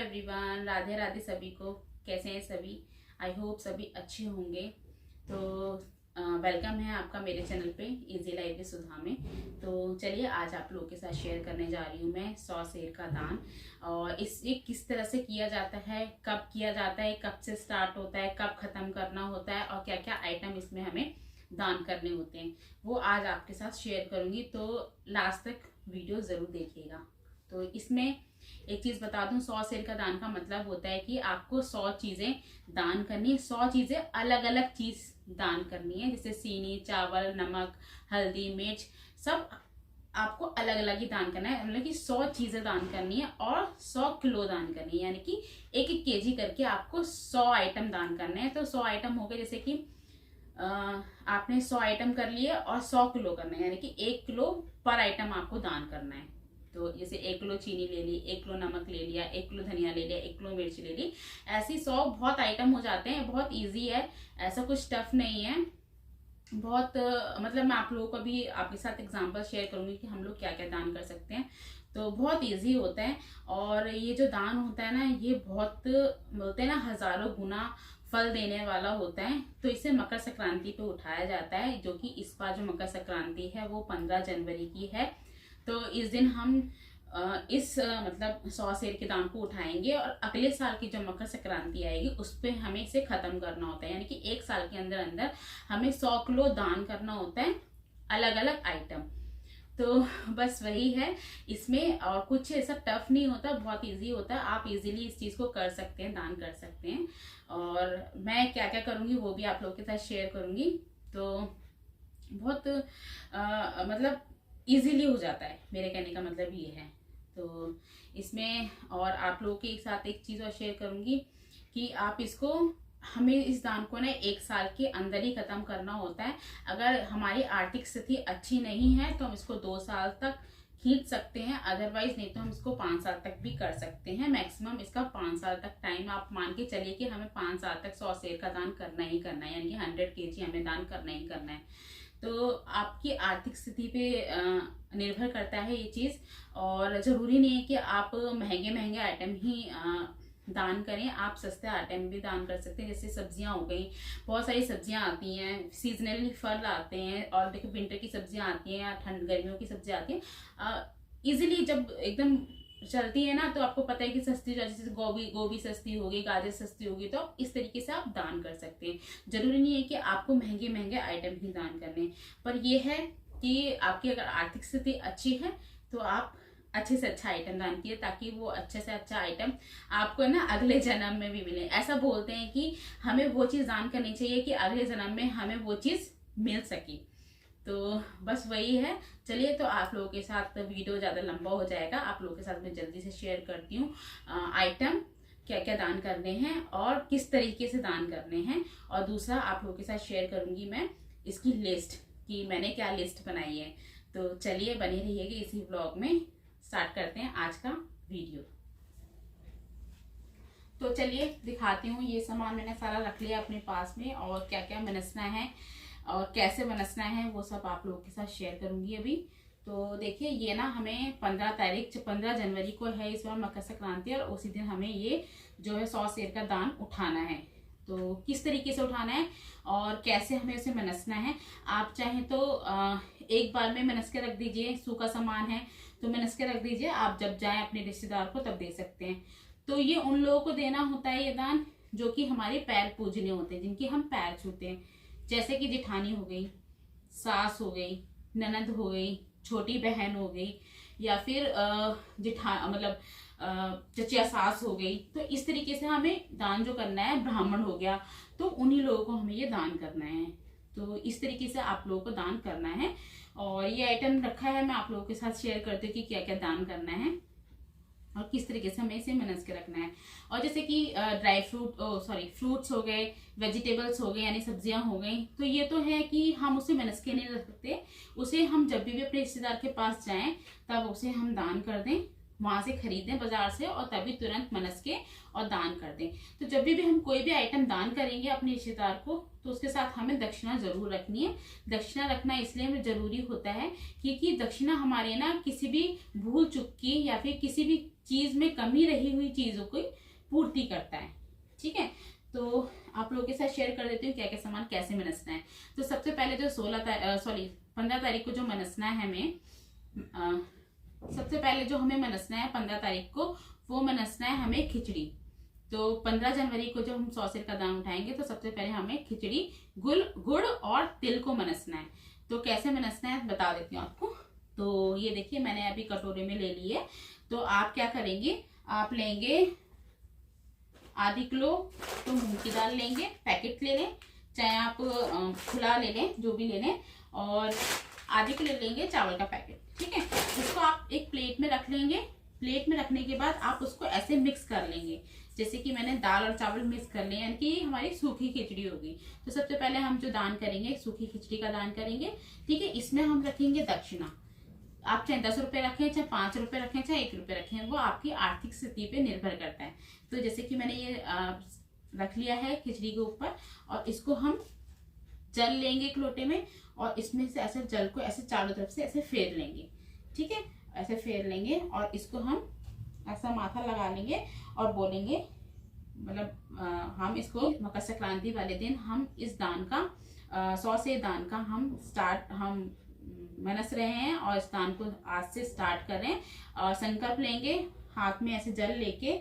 Everyone, Radhe Radhe सभी को। कैसे हैं सभी? आई होप सभी अच्छे होंगे। तो वेलकम है आपका मेरे चैनल पे इजी लाइफ विद सुधा में। तो चलिए आज आप लोगों के साथ शेयर करने जा रही हूँ मैं 100 शेर का दान। और इसे किस तरह से किया जाता है, कब किया जाता है, कब से स्टार्ट होता है, कब खत्म करना होता है और क्या क्या आइटम इसमें हमें दान करने होते हैं, वो आज आपके साथ शेयर करूंगी। तो लास्ट तक वीडियो जरूर देखिएगा। तो इसमें एक चीज बता दूं, 100 शेर का दान का मतलब होता है कि आपको 100 चीजें दान करनी है। 100 चीजें अलग अलग चीज दान करनी है, जैसे चीनी, चावल, नमक, हल्दी, मिर्च, सब आपको अलग अलग ही दान करना है। मतलब कि 100 चीजें दान करनी है और 100 किलो दान करनी है, यानी कि 1-1 केजी करके आपको 100 आइटम दान करने हैं। तो 100 आइटम हो गए, जैसे कि आपने 100 आइटम कर लिए और 100 किलो करना है, यानी कि 1 किलो पर आइटम आपको दान करना है। तो जैसे 1 किलो चीनी ले ली, 1 किलो नमक ले लिया, 1 किलो धनिया ले लिया, 1 किलो मिर्च ले ली, ऐसी 100 बहुत आइटम हो जाते हैं। बहुत इजी है, ऐसा कुछ टफ नहीं है। बहुत मतलब मैं आप लोगों को भी आपके साथ एग्जांपल शेयर करूंगी कि हम लोग क्या क्या दान कर सकते हैं। तो बहुत इजी होता है। और ये जो दान होता है ना, ये बहुत बोलते हैं ना, हजारों गुना फल देने वाला होता है। तो इसे मकर संक्रांति पे उठाया जाता है, जो कि इस बार जो मकर संक्रांति है वो 15 जनवरी की है। तो इस दिन हम मतलब 100 शेर के दान को उठाएंगे और अगले साल की जो मकर संक्रांति आएगी उस पे हमें इसे खत्म करना होता है, यानी कि 1 साल के अंदर अंदर हमें 100 किलो दान करना होता है, अलग अलग आइटम। तो बस वही है इसमें, और कुछ ऐसा टफ नहीं होता, बहुत इजी होता है। आप इजीली इस चीज को कर सकते हैं, दान कर सकते हैं। और मैं क्या क्या करूंगी वो भी आप लोगों के साथ शेयर करूंगी। तो बहुत मतलब इजीली हो जाता है, मेरे कहने का मतलब ये है। तो इसमें और आप लोगों के साथ एक चीज और शेयर करूंगी कि आप इसको, हमें इस दान को ना 1 साल के अंदर ही खत्म करना होता है। अगर हमारी आर्थिक स्थिति अच्छी नहीं है तो हम इसको 2 साल तक खींच सकते हैं, अदरवाइज नहीं तो हम इसको 5 साल तक भी कर सकते हैं। मैक्सिमम इसका 5 साल तक टाइम आप मान के चलिए कि हमें 5 साल तक 100 शेर का दान करना ही करना है, यानी कि 100 केजी हमें दान करना ही करना है। तो आपकी आर्थिक स्थिति पे निर्भर करता है ये चीज। और जरूरी नहीं है कि आप महंगे महंगे आइटम ही दान करें, आप सस्ते आइटम भी दान कर सकते हैं। जैसे सब्जियां हो गई, बहुत सारी सब्जियां आती हैं, सीजनली फल आते हैं, और देखो विंटर की सब्जियां आती हैं या ठंड गर्मियों की सब्जियां आती हैं। इजीली जब एकदम चलती है ना, तो आपको पता है कि सस्ती, जैसे गोभी सस्ती होगी, गाजर सस्ती होगी, तो इस तरीके से आप दान कर सकते हैं। जरूरी नहीं है कि आपको महंगे महंगे आइटम ही दान करने हैं, पर यह है कि आपकी अगर आर्थिक स्थिति अच्छी है तो आप अच्छे से अच्छा आइटम दान किए, ताकि वो अच्छे से अच्छा आइटम आपको ना अगले जन्म में भी मिले। ऐसा बोलते हैं कि हमें वो चीज दान करनी चाहिए कि अगले जन्म में हमें वो चीज मिल सके। तो बस वही है। चलिए, तो आप लोगों के साथ वीडियो ज़्यादा लंबा हो जाएगा, आप लोगों के साथ मैं जल्दी से शेयर करती हूँ आइटम क्या क्या दान करने हैं और किस तरीके से दान करने हैं। और दूसरा आप लोगों के साथ शेयर करूंगी मैं इसकी लिस्ट, कि मैंने क्या लिस्ट बनाई है। तो चलिए, बने रहिएगा इसी ब्लॉग में। स्टार्ट करते हैं आज का वीडियो। तो चलिए दिखाती हूँ, ये सामान मैंने सारा रख लिया अपने पास में, और क्या क्या मनसना है और कैसे मनसना है वो सब आप लोगों के साथ शेयर करूंगी अभी। तो देखिए, ये ना हमें 15 जनवरी को है इस बार मकर संक्रांति, और उसी दिन हमें ये जो है 100 शेर का दान उठाना है। तो किस तरीके से उठाना है और कैसे हमें उसे मनसना है, आप चाहें तो एक बार में मनस के रख दीजिए। सूखा सामान है तो मनस के रख दीजिए, आप जब जाएं अपने रिश्तेदार को तब दे सकते हैं। तो ये उन लोगों को देना होता है ये दान जो कि हमारे पैर पूजने होते हैं, जिनके हम पैर छूते हैं, जैसे कि जेठानी हो गई, सास हो गई, ननद हो गई, छोटी बहन हो गई, या फिर मतलब चचिया सास हो गई। तो इस तरीके से हमें दान जो करना है, ब्राह्मण हो गया, तो उन्हीं लोगों को हमें ये दान करना है। तो इस तरीके से आप लोगों को दान करना है। और ये आइटम रखा है, मैं आप लोगों के साथ शेयर करती हूँ कि क्या क्या दान करना है और किस तरीके से हमें इसे मनस के रखना है। और जैसे कि फ्रूट्स हो गए, वेजिटेबल्स हो गए, यानी सब्जियां हो गई, तो ये तो है कि हम उसे मनस के नहीं रख सकते। उसे हम जब भी अपने रिश्तेदार के पास जाएं तब उसे हम दान कर दें, वहां से खरीदें बाजार से, और तभी तुरंत मनस के और दान कर दें। तो जब भी हम कोई भी आइटम दान करेंगे अपने रिश्तेदार को, तो उसके साथ हमें दक्षिणा जरूर रखनी है। दक्षिणा रखना इसलिए जरूरी होता है क्योंकि दक्षिणा हमारे ना किसी भी भूल चूक की या फिर किसी भी चीज में कमी रही हुई चीजों की पूर्ति करता है। ठीक है, तो आप लोगों के साथ शेयर कर देती हूँ क्या क्या सामान कैसे मनसना है। तो सबसे पहले जो 15 तारीख को जो मनसना है हमें, सबसे पहले जो हमें मनसना है 15 तारीख को, वो मनसना है हमें खिचड़ी। तो 15 जनवरी को जब हम 100 सिर का दान उठाएंगे तो सबसे पहले हमें खिचड़ी, गुड़ और तिल को मनसना है। तो कैसे मनसना है बता देती हूँ आपको। तो ये देखिए मैंने अभी कटोरे में ले ली है। तो आप क्या करेंगे, आप लेंगे आधी किलो तो मूंग की दाल लेंगे, पैकेट ले लें, चाहे आप खुला ले लें, जो भी ले लें, और आधी किलो लेंगे चावल का पैकेट। ठीक है, उसको आप एक प्लेट में रख लेंगे। प्लेट में रखने के बाद आप उसको ऐसे मिक्स कर लेंगे जैसे कि मैंने दाल और चावल मिक्स कर लिए, यानी कि हमारी सूखी खिचड़ी होगी। तो सबसे पहले हम जो दान करेंगे सूखी खिचड़ी का दान करेंगे। ठीक है, इसमें हम रखेंगे दक्षिणा। आप चाहे 10 रुपए रखें, चाहे 5 रुपए रखें, चाहे 1 रुपए रखें, वो आपकी आर्थिक स्थिति पे निर्भर करता है। तो जैसे कि मैंने ये रख लिया है खिचड़ी के ऊपर, और इसको हम जल लेंगे एक लोटे में, और इसमें से ऐसे जल को ऐसे चारों तरफ से ऐसे फेर लेंगे। ठीक है, ऐसे फेर लेंगे और इसको हम ऐसा माथा लगा लेंगे और बोलेंगे, मतलब हम इसको मकर संक्रांति वाले दिन हम इस दान का 100 से दान का हम मनस रहे हैं, और इस दान को आज से स्टार्ट कर रहे हैं। और संकल्प लेंगे, हाथ में ऐसे जल लेके,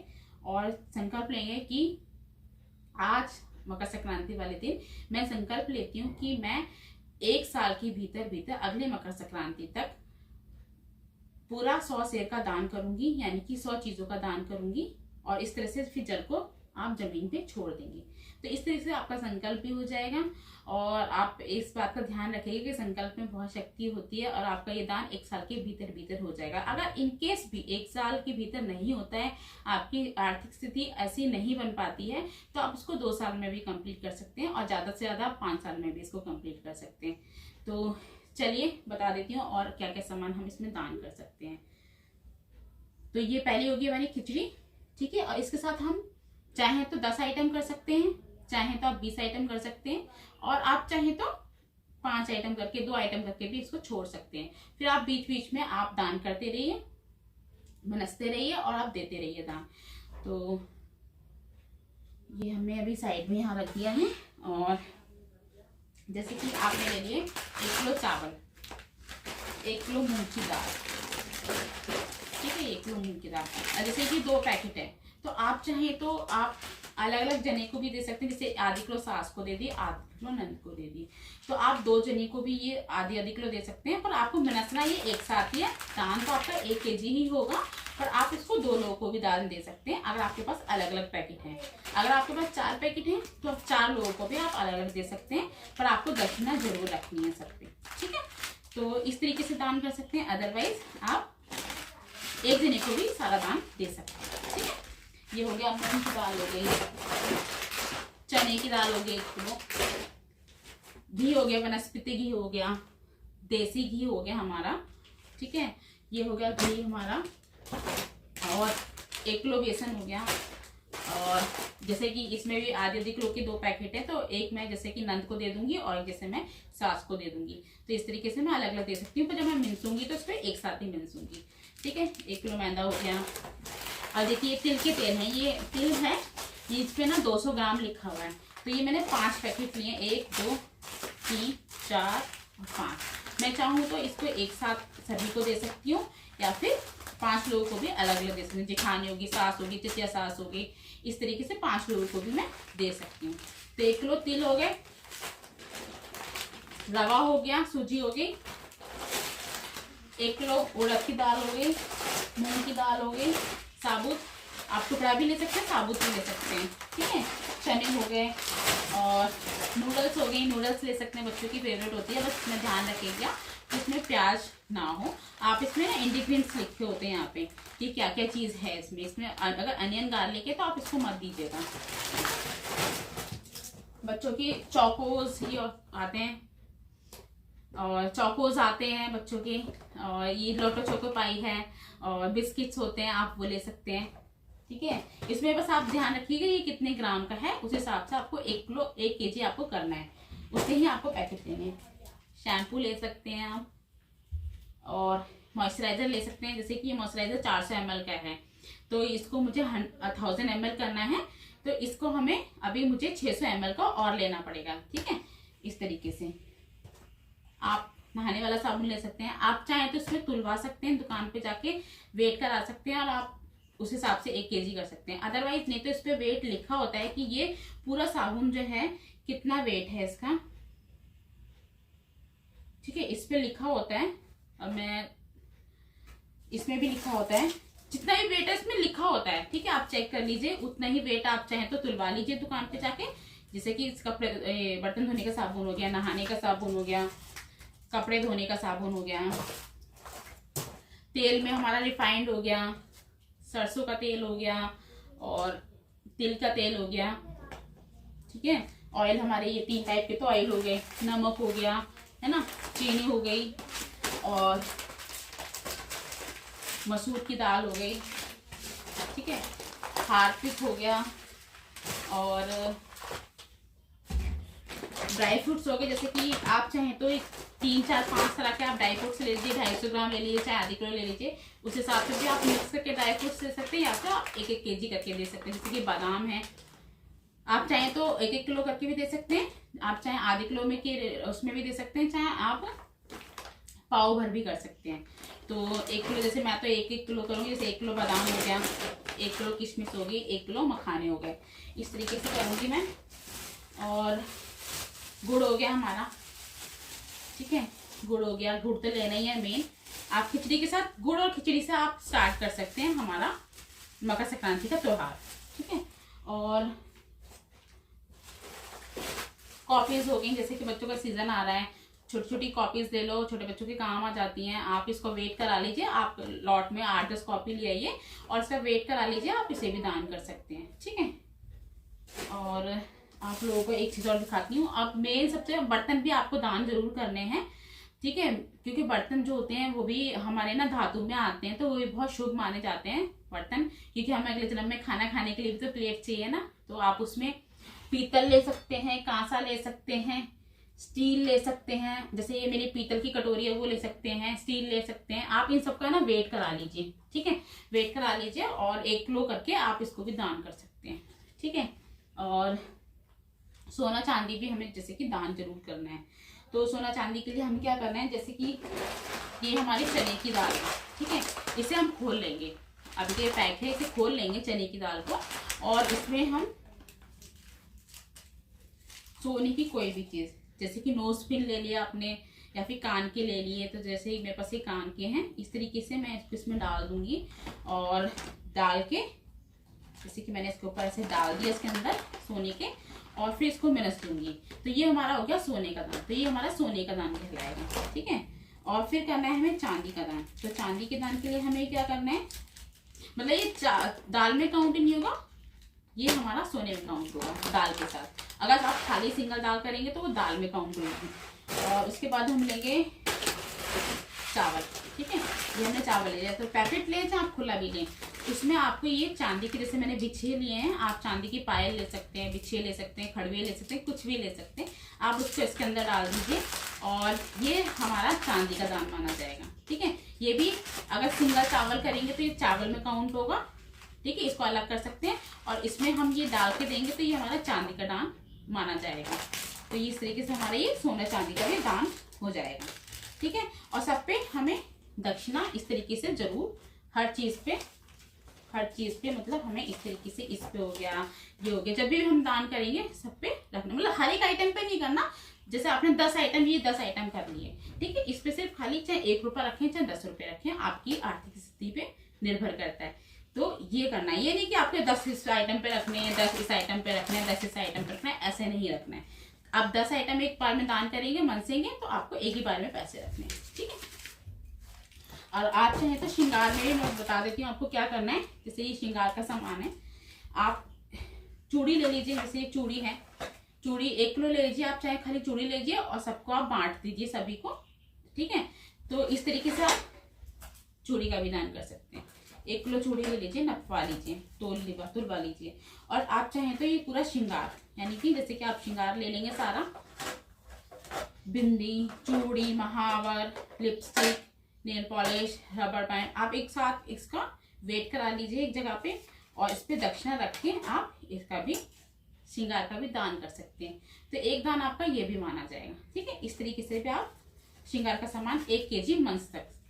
और संकल्प लेंगे कि आज मकर संक्रांति वाले दिन मैं संकल्प लेती हूँ कि मैं 1 साल के भीतर अगले मकर संक्रांति तक पूरा 100 सेर का दान करूंगी, यानी कि 100 चीजों का दान करूंगी। और इस तरह से फिर जल को आप जमीन पे छोड़ देंगे। तो इस तरह से आपका संकल्प भी हो जाएगा, और आप इस बात का ध्यान रखिएगा कि संकल्प में बहुत शक्ति होती है, और आपका ये दान 1 साल के भीतर हो जाएगा। अगर इनकेस भी 1 साल के भीतर नहीं होता है, आपकी आर्थिक स्थिति ऐसी नहीं बन पाती है, तो आप इसको 2 साल में भी कंप्लीट कर सकते हैं, और ज्यादा से ज्यादा 5 साल में भी इसको कंप्लीट कर सकते हैं। तो चलिए बता देती हूँ और क्या क्या सामान हम इसमें दान कर सकते हैं। तो ये पहली होगी हमारी खिचड़ी। ठीक है, और इसके साथ हम चाहे तो 10 आइटम कर सकते हैं, चाहे तो आप 20 आइटम कर सकते हैं, और आप चाहे तो 5 आइटम करके 2 आइटम करके भी इसको छोड़ सकते हैं। फिर आप बीच बीच में आप दान करते रहिए, मनसते रहिए, और आप देते रहिए दान। तो ये हमने अभी साइड में यहाँ रख दिया है। और जैसे कि आपने ले लिए 1 किलो चावल, 1 किलो मूंग की दाल। ठीक है, 1 किलो मूंग की दाल, और जैसे कि 2 पैकेट है, तो आप चाहे तो आप अलग अलग जने को भी दे सकते हैं। जैसे आधी किलो सास को दे दी, आधी किलो नंद को दे दी, तो आप 2 जने को भी ये आधी किलो दे सकते हैं। पर आपको मनसना ये एक साथ ही है। दान तो आपका 1 केजी ही होगा, पर आप इसको 2 लोगों को भी दान दे सकते हैं अगर आपके पास अलग अलग पैकेट हैं। अगर आपके पास 4 पैकेट हैं तो आप 4 लोगों को भी आप अलग अलग दे सकते हैं, पर आपको दक्षिणा जरूर रखनी है सब पे। ठीक है, तो इस तरीके से दान कर सकते हैं। अदरवाइज आप 1 जने को भी सारा दान दे सकते हैं। ठीक है, ये हो गया मूंग की दाल हो गई, चने की दाल हो गई 1 किलो, घी हो गया, वनस्पति घी हो गया, देसी घी हो गया हमारा। ठीक है, ये हो गया घी हमारा, और 1 किलो बेसन हो गया। और जैसे कि इसमें भी आधी किलो के 2 पैकेट है, तो एक मैं जैसे कि नंद को दे दूंगी और जैसे मैं सास को दे दूंगी। तो इस तरीके से मैं अलग अलग दे सकती हूँ, पर जब मैं मिनसूंगी तो इस पर एक साथ ही मिनसूंगी। ठीक है, 1 किलो मैदा हो गया। और देखिए तिल के तेल है, ये तिल है, ये इस पे ना 200 ग्राम लिखा हुआ है। तो ये मैंने 5 पैकेट लिए, 1 2 3 4 और 5। मैं चाहूँ तो इसको एक साथ सभी को दे सकती हूँ, या फिर 5 लोगों को भी अलग अलग दे सकती हूँ। जेठानी होगी, सास होगी, चचिया सास होगी, इस तरीके से 5 लोगों को भी मैं दे सकती हूँ। तो 1 किलो तिल हो गए, रवा हो गया, सूजी हो गई, 1 किलो उड़द की दाल हो गई, मूंग की दाल हो गई, साबुत, आप टुकड़ा भी ले सकते हैं, साबुत भी ले सकते हैं। ठीक है, चने हो गए, और नूडल्स हो गई, नूडल्स ले सकते हैं, बच्चों की फेवरेट होती है। बस इसमें ध्यान रखिएगा इसमें प्याज ना हो। आप इसमें इंग्रेडिएंट्स लिखे होते हैं यहाँ पे कि क्या क्या चीज है इसमें। इसमें अगर अनियन गार्लिक है तो आप इसको मत दीजिएगा। बच्चों की चौकोज ये आते हैं, और चौकोज आते हैं बच्चों के, और ये लोटो चोको पाई है, और बिस्किट्स होते हैं, आप वो ले सकते हैं। ठीक है, इसमें बस आप ध्यान रखिएगा ये कितने ग्राम का है, उस हिसाब से आपको 1 kg आपको करना है, उससे ही आपको पैकेट देने हैं। शैम्पू ले सकते हैं आप, और मॉइस्चराइजर ले सकते हैं। जैसे कि ये मॉइस्चराइजर 400 ml का है, तो इसको मुझे 1000 ml करना है, तो इसको हमें अभी मुझे 600 ml का और लेना पड़ेगा। ठीक है, इस तरीके से आप नहाने वाला साबुन ले सकते हैं। आप चाहें तो इसमें तुलवा सकते हैं, दुकान पे जाके वेट करा सकते हैं, और आप उस हिसाब से 1 kg कर सकते हैं। अदरवाइज नहीं तो इस पे वेट लिखा होता है कि ये पूरा साबुन जो है कितना वेट है इसका। ठीक है, इस पे लिखा होता है, और मैं इसमें भी लिखा होता है, जितना भी वेट है इसमें लिखा होता है। ठीक है, आप चेक कर लीजिए, उतना ही वेट आप चाहें तो तुलवा लीजिए दुकान पे जाके। जैसे कि इस कपड़े बर्तन धोने का साबुन हो गया, नहाने का साबुन हो गया, कपड़े धोने का साबुन हो गया, तेल में हमारा रिफाइंड हो गया, सरसों का तेल हो गया, और तिल का तेल हो गया। ठीक है, ऑयल हमारे ये 3 टाइप के तो ऑयल हो गए, नमक हो गया है ना, चीनी हो गई, और मसूर की दाल हो गई। ठीक है, हार्पिक हो गया, और ड्राई फ्रूट्स हो गए। जैसे कि आप चाहें तो 3, 4, 5 तरह के आप ड्राई फ्रूट्स ले लीजिए, 250 ग्राम ले लीजिए, चाहे आधी किलो ले लीजिए, उस हिसाब से भी आप मिक्स करके ड्राई फ्रूट्स ले सकते हैं, या फिर आप 1-1 kg करके दे सकते हैं। जैसे कि बादाम है, आप चाहें तो 1-1 किलो करके भी दे सकते हैं, आप चाहे आधे किलो में के उसमें भी दे सकते हैं, चाहे आप पाव भर भी कर सकते हैं। तो 1 किलो, जैसे मैं तो 1-1 किलो करूँगी। जैसे 1 किलो बादाम हो गया, 1 किलो किशमिश होगी, 1 किलो मखाने हो गए, इस तरीके से करूँगी मैं। और गुड़ हो गया हमारा। ठीक है, गुड़ हो गया, गुड़ तो लेना ही है मेन। आप खिचड़ी के साथ गुड़ और खिचड़ी से आप स्टार्ट कर सकते हैं हमारा मकर संक्रांति का त्योहार। ठीक है, और कॉपीज हो गई, जैसे कि बच्चों का सीजन आ रहा है, छोटी छोटी कॉपीज ले लो, छोटे बच्चों के काम आ जाती हैं। आप इसको वेट करा लीजिए, आप लॉट में 8-10 कॉपी ले आइए, और इसका वेट करा लीजिए, आप इसे भी दान कर सकते हैं। ठीक है, और आप लोगों को एक चीज और दिखाती हूँ। आप मेन सबसे बर्तन भी आपको दान जरूर करने हैं। ठीक है, क्योंकि बर्तन जो होते हैं वो भी हमारे ना धातु में आते हैं, तो वो भी बहुत शुभ माने जाते हैं बर्तन, क्योंकि हमें अगले जन्म में खाना खाने के लिए भी तो प्लेट चाहिए ना। तो आप उसमें पीतल ले सकते हैं, कांसा ले सकते हैं, स्टील ले सकते हैं। जैसे ये मेरी पीतल की कटोरी है, वो ले सकते हैं, स्टील ले सकते हैं। आप इन सबका ना वेट करा लीजिए। ठीक है, वेट करा लीजिए, और 1 किलो करके आप इसको भी दान कर सकते हैं। ठीक है, और सोना चांदी भी हमें जैसे कि दान जरूर करना है। तो सोना चांदी के लिए हम क्या करना है, जैसे कि ये हमारी चने की दाल है। ठीक है, इसे हम खोल लेंगे, अभी ये पैक है, इसे खोल लेंगे चने की दाल को, और इसमें हम सोने की कोई भी चीज, जैसे कि नोज पिन ले लिया आपने, या फिर कान के ले लिए। तो जैसे ही मेरे पास ये कान के हैं, इस तरीके से मैं इसमें डाल दूंगी, और डाल के जैसे कि मैंने इसके ऊपर ऐसे डाल दिया इसके अंदर सोने के, और फिर इसको मिनस दूंगी। तो ये हमारा हो गया सोने का दान, तो ये हमारा सोने का दान कहलाएगा। ठीक है, और फिर करना है हमें चांदी का दान। तो चांदी के दान के लिए हमें क्या करना है, मतलब ये दाल में काउंट नहीं होगा, ये हमारा सोने में काउंट होगा दाल के साथ। अगर आप खाली सिंगल दाल करेंगे तो वो दाल में काउंट होगी। और उसके बाद हम लेंगे चावल। ठीक है, ये हमने चावल ले लिया, तो पैकेट ले चाहे आप खुला भी लें, उसमें आपको ये चांदी के, जैसे मैंने बिछे लिए हैं, आप चांदी की पायल ले सकते हैं, बिछे ले सकते हैं, खड़वे ले सकते हैं, कुछ भी ले सकते हैं। आप उसको इसके अंदर डाल दीजिए, और ये हमारा चांदी का दान माना जाएगा। ठीक है, ये भी अगर सिंगल चावल करेंगे तो ये चावल में काउंट होगा। ठीक है, इसको अलग कर सकते हैं, और इसमें हम ये डाल के देंगे तो ये हमारा चांदी का दान माना जाएगा। तो इस तरीके से हमारा ये सोना चांदी का भी दान हो जाएगा। ठीक है, और सब पे हमें दक्षिणा इस तरीके से जरूर, हर चीज पे मतलब हमें इस तरीके से, इस पे हो गया, ये हो गया, जब भी हम दान करेंगे सब पे रखना, मतलब हर एक आइटम पे नहीं करना। जैसे आपने 10 आइटम, ये 10 आइटम कर लिए, ठीक है, इस पे सिर्फ खाली चाहे 1 रुपया रखें चाहे 10 रुपये रखें, आपकी आर्थिक स्थिति पे निर्भर करता है। तो ये करना है, ये नहीं कि आपके 10 इस आइटम पे रखने हैं, 10 इस आइटम पे रखने हैं, 10 इस आइटम पे रखना है, ऐसे नहीं रखना है। आप 10 आइटम एक बार में दान करेंगे, मनसेंगे, तो आपको एक ही बार में पैसे रखने हैं। ठीक है, और आप चाहें तो श्रृंगार में भी मैं बता देती हूँ आपको क्या करना है। जैसे ये श्रृंगार का सामान है, आप चूड़ी ले लीजिए, जैसे ये चूड़ी है, चूड़ी 1 किलो ले लीजिए, आप चाहे खाली चूड़ी ले लीजिए और सबको आप बांट दीजिए सभी को, ठीक है। तो इस तरीके से आप चूड़ी का भी दान कर सकते हैं। 1 किलो चूड़ी ले लीजिए, नपवा लीजिए, तुलवा लीजिए। और आप चाहें तो ये पूरा श्रृंगार, यानी कि जैसे कि आप श्रृंगार ले लेंगे सारा, बिंदी, चूड़ी, महावर, lipstick, nail polish, rubber band, आप एक साथ इसका वेट करा लीजिए एक जगह पे, और इस पे दक्षिणा रख के आप इसका भी श्रृंगार का भी दान कर सकते हैं। तो एक दान आपका ये भी माना जाएगा, ठीक है। इस तरीके से भी आप श्रृंगार का सामान 1 kg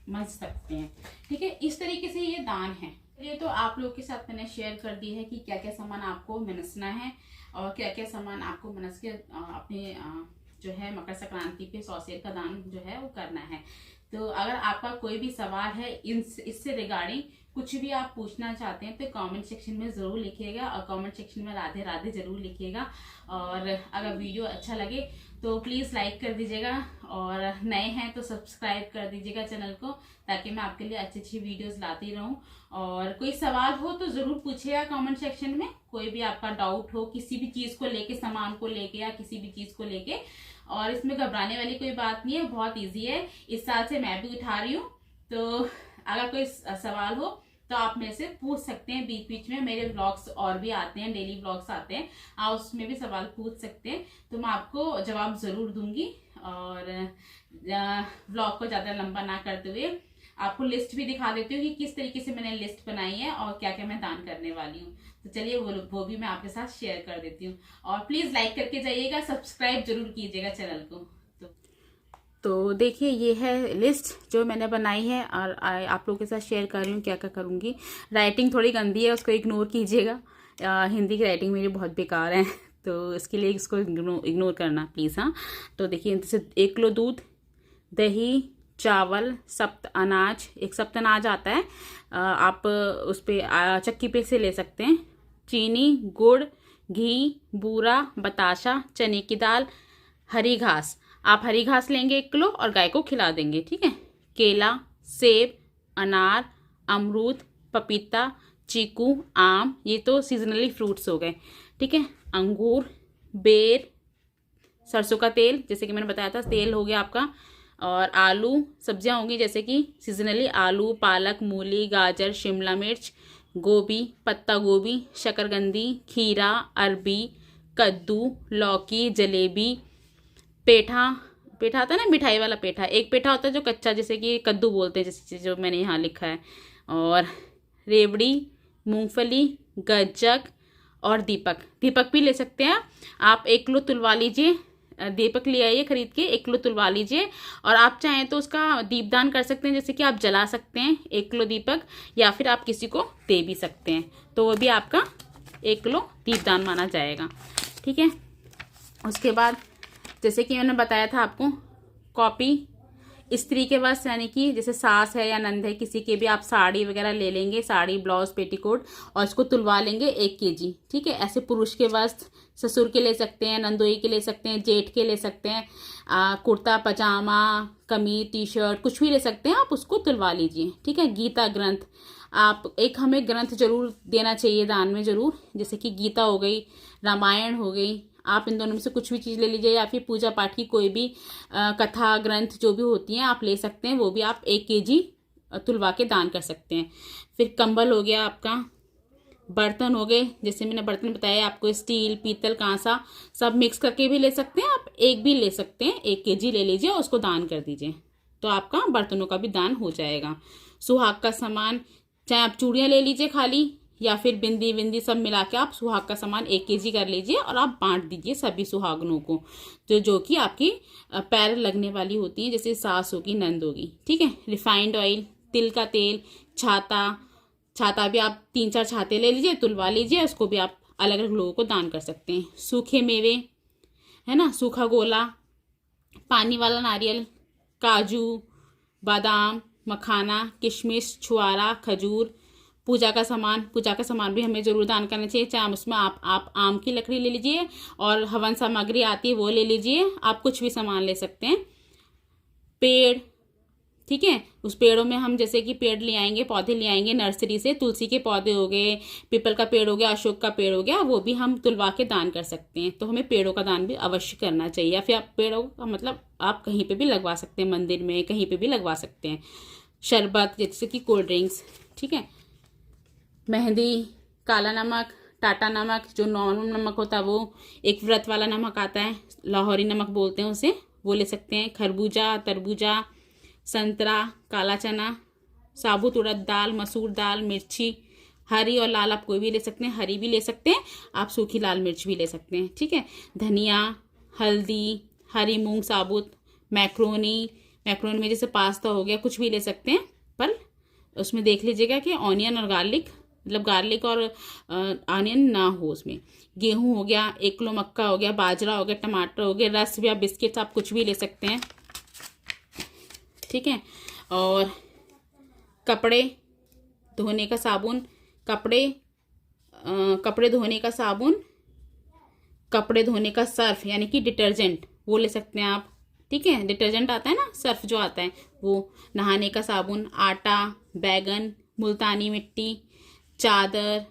मंज सकते हैं, ठीक है। इस तरीके से ये दान है। ये तो आप लोगों के साथ मैंने शेयर कर दी है कि क्या क्या सामान आपको मनसना है और क्या क्या सामान आपको मनस के अपने जो है मकर संक्रांति पे 100 सेर का दान जो है वो करना है। तो अगर आपका कोई भी सवाल है इससे रिगार्डिंग कुछ भी आप पूछना चाहते हैं तो कमेंट सेक्शन में ज़रूर लिखिएगा, और कमेंट सेक्शन में राधे राधे ज़रूर लिखिएगा। और अगर वीडियो अच्छा लगे तो प्लीज़ लाइक कर दीजिएगा, और नए हैं तो सब्सक्राइब कर दीजिएगा चैनल को, ताकि मैं आपके लिए अच्छी अच्छी वीडियोस लाती रहूं। और कोई सवाल हो तो ज़रूर पूछिएगा कमेंट सेक्शन में, कोई भी आपका डाउट हो किसी भी चीज़ को लेके, सामान को लेके या किसी भी चीज़ को लेके। और इसमें घबराने वाली कोई बात नहीं है, बहुत ईजी है। इस साल से मैं भी उठा रही हूँ, तो अगर कोई सवाल हो तो आप मेरे से पूछ सकते हैं। बीच बीच में मेरे व्लॉग्स और भी आते हैं, डेली व्लॉग्स आते हैं, आप उसमें भी सवाल पूछ सकते हैं, तो मैं आपको जवाब ज़रूर दूंगी। और व्लॉग को ज़्यादा लंबा ना करते हुए आपको लिस्ट भी दिखा देती हूँ कि किस तरीके से मैंने लिस्ट बनाई है और क्या क्या मैं दान करने वाली हूँ। तो चलिए वो भी मैं आपके साथ शेयर कर देती हूँ। और प्लीज़ लाइक करके जाइएगा, सब्सक्राइब जरूर कीजिएगा चैनल को। तो देखिए ये है लिस्ट जो मैंने बनाई है, और आप लोगों के साथ शेयर कर रही हूँ क्या क्या करूँगी। राइटिंग थोड़ी गंदी है, उसको इग्नोर कीजिएगा, हिंदी की राइटिंग मेरी बहुत बेकार है, तो इसके लिए इसको इग्नोर करना प्लीज़। हाँ, तो देखिए जैसे 1 किलो दूध, दही, चावल, सप्त अनाज, एक सप्त अनाज आता है, आप उस पर चक्की पे से ले सकते हैं, चीनी, गुड़, घी, बूरा, बताशा, चने की दाल, हरी घास, आप हरी घास लेंगे 1 किलो और गाय को खिला देंगे, ठीक है। केला, सेब, अनार, अमरूद, पपीता, चीकू, आम, ये तो सीजनली फ्रूट्स हो गए, ठीक है। अंगूर, बेर, सरसों का तेल, जैसे कि मैंने बताया था तेल हो गया आपका, और आलू, सब्जियां होंगी जैसे कि सीजनली आलू, पालक, मूली, गाजर, शिमला मिर्च, गोभी, पत्ता गोभी, शकरकंदी, खीरा, अरबी, कद्दू, लौकी, जलेबी, पेठा आता है ना, मिठाई वाला पेठा, एक पेठा होता है जो कच्चा, जैसे कि कद्दू बोलते हैं, जैसे जो मैंने यहाँ लिखा है, और रेवड़ी, मूंगफली, गज्जक और दीपक भी ले सकते हैं आप। 1 किलो तुलवा लीजिए, दीपक ले आइए खरीद के, 1 किलो तुलवा लीजिए। और आप चाहें तो उसका दीपदान कर सकते हैं, जैसे कि आप जला सकते हैं 1 किलो दीपक, या फिर आप किसी को दे भी सकते हैं, तो वो भी आपका 1 किलो दीपदान माना जाएगा, ठीक है। उसके बाद जैसे कि मैंने बताया था आपको, कॉपी, स्त्री के वस्त्र, यानी कि जैसे सास है या नंद है किसी के भी, आप साड़ी वगैरह ले लेंगे, साड़ी, ब्लाउज, पेटीकोट, और इसको तुलवा लेंगे 1 kg, ठीक है। ऐसे पुरुष के वस्त्र ससुर के ले सकते हैं, नंदोई के ले सकते हैं, जेठ के ले सकते हैं, कुर्ता पजामा, कमीज, टी शर्ट, कुछ भी ले सकते हैं, आप उसको तुलवा लीजिए, ठीक है। गीता ग्रंथ, आप एक हमें ग्रंथ जरूर देना चाहिए दान में जरूर, जैसे कि गीता हो गई, रामायण हो गई, आप इन दोनों में से कुछ भी चीज़ ले लीजिए, या फिर पूजा पाठ की कोई भी कथा ग्रंथ जो भी होती हैं आप ले सकते हैं, वो भी आप 1 kg तुलवा के दान कर सकते हैं। फिर कंबल हो गया आपका, बर्तन हो गए, जैसे मैंने बर्तन बताया आपको, स्टील, पीतल, कांसा, सब मिक्स करके भी ले सकते हैं, आप एक भी ले सकते हैं, 1 kg ले लीजिए और उसको दान कर दीजिए, तो आपका बर्तनों का भी दान हो जाएगा। सुहाग का सामान, चाहे आप चूड़ियाँ ले लीजिए खाली, या फिर बिंदी विंदी सब मिला के आप सुहाग का सामान 1 kg कर लीजिए, और आप बांट दीजिए सभी सुहागनों को, तो जो कि आपकी पैर लगने वाली होती हैं, जैसे सास होगी, नंद होगी, ठीक है। रिफाइंड ऑयल, तिल का तेल, छाता भी आप 3-4 छाते ले लीजिए, तुलवा लीजिए, उसको भी आप अलग अलग लोगों को दान कर सकते हैं। सूखे मेवे है ना, सूखा गोला, पानी वाला नारियल, काजू, बादाम, मखाना, किशमिश, छुआरा, खजूर, पूजा का सामान भी हमें जरूर दान करना चाहिए, चाहे उसमें आप आम की लकड़ी ले लीजिए, और हवन सामग्री आती है वो ले लीजिए, आप कुछ भी सामान ले सकते हैं। पेड़, ठीक है। उस पेड़ों में हम जैसे कि पेड़ ले आएंगे, पौधे ले आएंगे नर्सरी से, तुलसी के पौधे हो गए, पीपल का पेड़ हो गया, अशोक का पेड़ हो गया, वो भी हम तुलवा के दान कर सकते हैं। तो हमें पेड़ों का दान भी अवश्य करना चाहिए। या फिर आप पेड़ों का मतलब आप कहीं पे भी लगवा सकते हैं, मंदिर में कहीं पे भी लगवा सकते हैं। शरबत जैसे कि कोल्ड ड्रिंक्स, ठीक है। मेहंदी, काला नमक, टाटा नमक, जो नॉर्मल नमक होता है वो, एक व्रत वाला नमक आता है, लाहौरी नमक बोलते हैं उसे, वो ले सकते हैं। खरबूजा, तरबूजा, संतरा, काला चना, साबुत उड़द दाल, मसूर दाल, मिर्ची, हरी और लाल आप कोई भी ले सकते हैं, हरी भी ले सकते हैं आप, सूखी लाल मिर्च भी ले सकते हैं, ठीक है। धनिया, हल्दी, हरी मूंग साबुत, मैक्रोनी, मैक्रोनी में जैसे पास्ता हो गया, कुछ भी ले सकते हैं, पर उसमें देख लीजिएगा कि ऑनियन और गार्लिक, मतलब गार्लिक और ऑनियन ना हो उसमें। गेहूं हो गया, 1 किलो मक्का हो गया, बाजरा हो गया, टमाटर हो गया, रस या बिस्किट्स आप कुछ भी ले सकते हैं, ठीक है। और कपड़े धोने का साबुन, कपड़े धोने का साबुन, कपड़े धोने का सर्फ यानी कि डिटर्जेंट, वो ले सकते हैं आप, ठीक है। डिटर्जेंट आता है ना, सर्फ जो आता है वो। नहाने का साबुन, आटा, बैगन, मुल्तानी मिट्टी, चादर,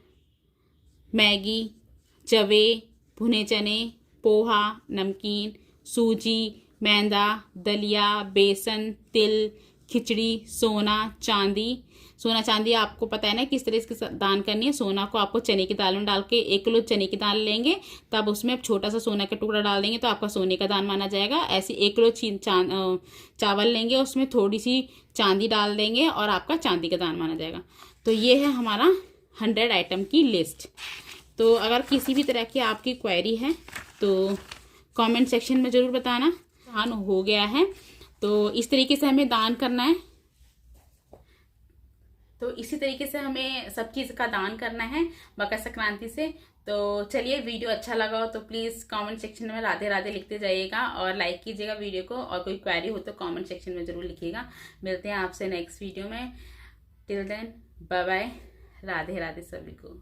मैगी, जवे, भुने चने, पोहा, नमकीन, सूजी, मैदा, दलिया, बेसन, तिल, खिचड़ी, सोना चांदी। सोना चांदी आपको पता है ना किस तरह से दान करनी है। सोना को आपको चने की दाल में डाल के, 1 किलो चने की दाल लेंगे, तब उसमें आप छोटा सा सोना का टुकड़ा डाल देंगे तो आपका सोने का दान माना जाएगा। ऐसे 1 किलो चावल लेंगे, उसमें थोड़ी सी चांदी डाल देंगे और आपका चांदी का दान माना जाएगा। तो ये है हमारा 100 आइटम की लिस्ट। तो अगर किसी भी तरह की आपकी क्वेरी है तो कमेंट सेक्शन में ज़रूर बताना। दान हो गया है तो इस तरीके से हमें दान करना है, तो इसी तरीके से हमें सब चीज़ का दान करना है मकर संक्रांति से। तो चलिए, वीडियो अच्छा लगा हो तो प्लीज़ कमेंट सेक्शन में राधे राधे लिखते जाइएगा और लाइक कीजिएगा वीडियो को, और कोई क्वेरी हो तो कमेंट सेक्शन में ज़रूर लिखिएगा। मिलते हैं आपसे नेक्स्ट वीडियो में। Till then bye bye, Radhe Radhe सभी को।